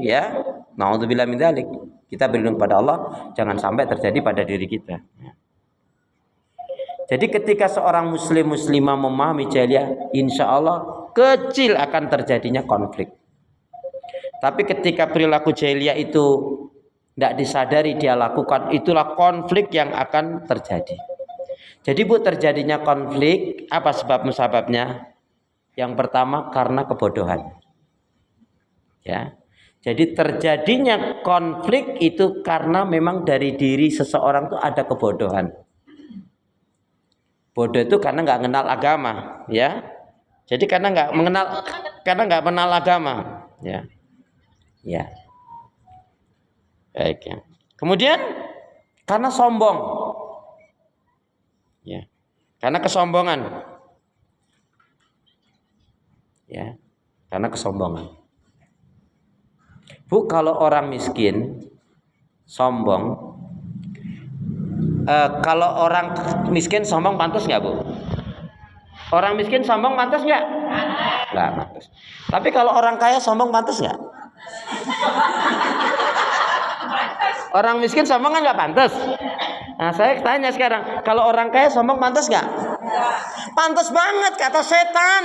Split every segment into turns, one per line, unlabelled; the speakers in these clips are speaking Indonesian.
ya. Naudzubillah min dzalik. Kita berlindung pada Allah jangan sampai terjadi pada diri kita. Jadi ketika seorang muslim muslimah memahami jahiliyah, insya Allah kecil akan terjadinya konflik. Tapi ketika perilaku jahiliyah itu tidak disadari dia lakukan, itulah konflik yang akan terjadi. Jadi Bu, terjadinya konflik apa sebabnya? Yang pertama karena kebodohan. Ya. Jadi terjadinya konflik itu karena memang dari diri seseorang itu ada kebodohan. Bodoh itu karena nggak kenal agama, ya. Jadi karena nggak mengenal agama, ya. Ya. Baik ya. Kemudian karena sombong. Ya. Karena kesombongan. Ya. Karena kesombongan. Bu, kalau orang miskin sombong, kalau orang miskin sombong pantas nggak Bu? Orang miskin sombong pantas nggak? Nggak pantas. Tapi kalau orang kaya sombong pantas nggak? Orang miskin sombong kan nggak pantas. Nah, saya tanya sekarang, kalau orang kaya sombong pantas nggak? Pantas banget, kata setan.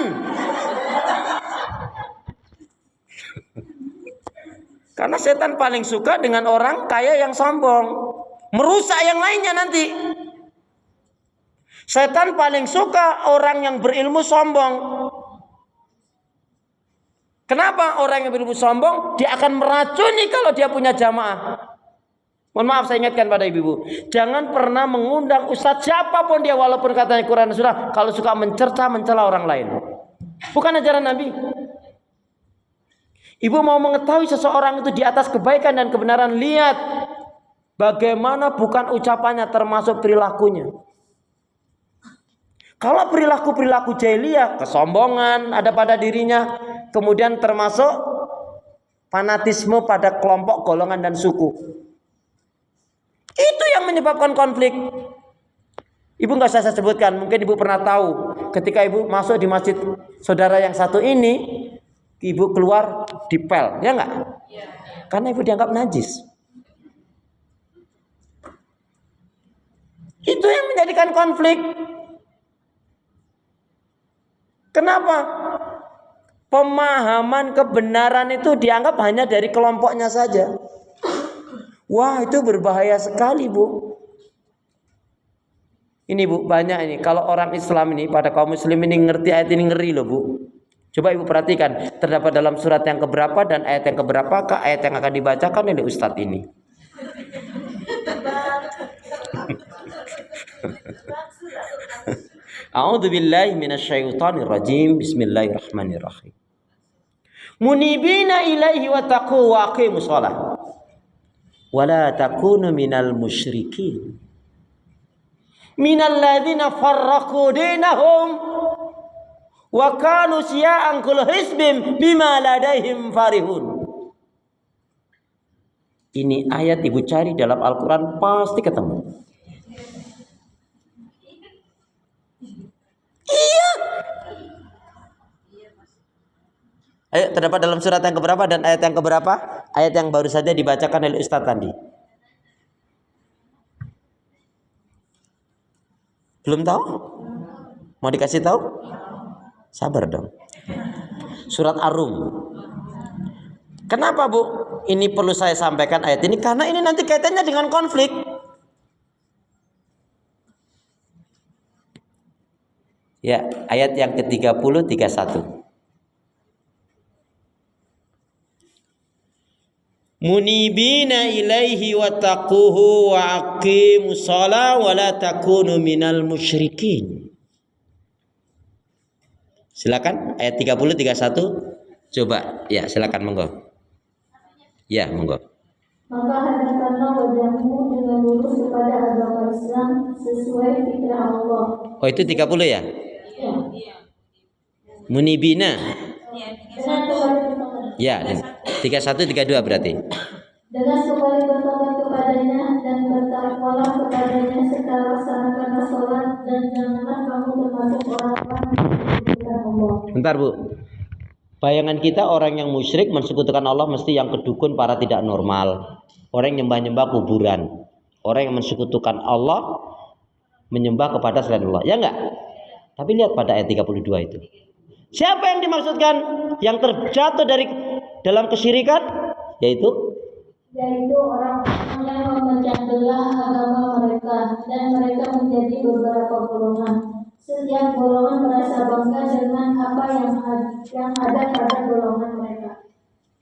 Karena setan paling suka dengan orang kaya yang sombong, merusak yang lainnya nanti. Setan paling suka orang yang berilmu sombong. Kenapa? Orang yang berilmu sombong, dia akan meracuni kalau dia punya jamaah. Mohon maaf, saya ingatkan pada ibu-ibu, jangan pernah mengundang ustadz siapapun dia, walaupun katanya Quran dan Sunnah, kalau suka mencela orang lain. Bukan ajaran Nabi. Ibu mau mengetahui seseorang itu di atas kebaikan dan kebenaran, lihat bagaimana bukan ucapannya, termasuk perilakunya. Kalau perilaku jahiliyah, kesombongan ada pada dirinya, kemudian termasuk fanatisme pada kelompok, golongan dan suku. Itu yang menyebabkan konflik. Ibu nggak usah saya sebutkan, mungkin ibu pernah tahu ketika ibu masuk di masjid saudara yang satu ini, ibu keluar dipel, ya nggak? Ya. Karena ibu dianggap najis. Itu yang menjadikan konflik. Kenapa? Pemahaman kebenaran itu dianggap hanya dari kelompoknya saja. Wah, itu berbahaya sekali, Bu. Ini Bu, banyak ini. Kalau orang Islam ini, pada kaum muslim ini ngerti ayat ini, ngeri loh Bu. Coba Ibu perhatikan, terdapat dalam surat yang keberapa dan ayat yang keberapakah ayat yang akan dibacakan oleh Ustadz ini. A'udzubillahi minasyaitonir rajim. Bismillahirrahmanirrahim. Munibina ilaihi wa taqu wa aqimus shalah. Wala takunu minal musyrikin. Minal ladzina farraqu dinahum wa kanu syi'an kullu hizbin bima ladaihim farihun. Ini ayat ibu cari dalam Al-Quran pasti ketemu. Iya. Ayo, terdapat dalam surat yang keberapa dan ayat yang keberapa? Ayat yang baru saja dibacakan oleh Ustadz tadi. Belum tahu? Mau dikasih tahu? Sabar dong. Surat Ar-Rum. Kenapa Bu? Ini perlu saya sampaikan ayat ini karena ini nanti kaitannya dengan konflik. Ya, ayat yang ke-30 31. Munibina ilaihi wa taquhu wa aqimus shalah wa la takunu minal musyrikin. Silakan ayat 30 31. Coba ya, silakan monggo. Ya, monggo.
Maka hadapkanlah wajahmu dengan lurus kepada agama Islam sesuai fitrah Allah.
Oh, itu 30 ya? Iya. Munibina. Ya, 31 32 berarti.
Dengan kembali bertobat kepadanya dan bertakwalah kepadanya serta laksanakanlah sholat dan janganlah kamu termasuk orang-orang yang Allah.
Bentar Bu. Bayangan kita orang yang musyrik mensekutukan Allah mesti yang kedukun, para tidak normal, orang yang nyembah-nyembah kuburan, orang yang mensekutukan Allah menyembah kepada selain Allah, ya enggak? Tapi lihat pada ayat 32 itu. Siapa yang dimaksudkan yang terjatuh dari dalam kesyirikan? Yaitu
orang-orang yang memecah belah agama mereka dan mereka menjadi beberapa golongan. Setiap golongan merasa bangga dengan apa yang ada pada golongan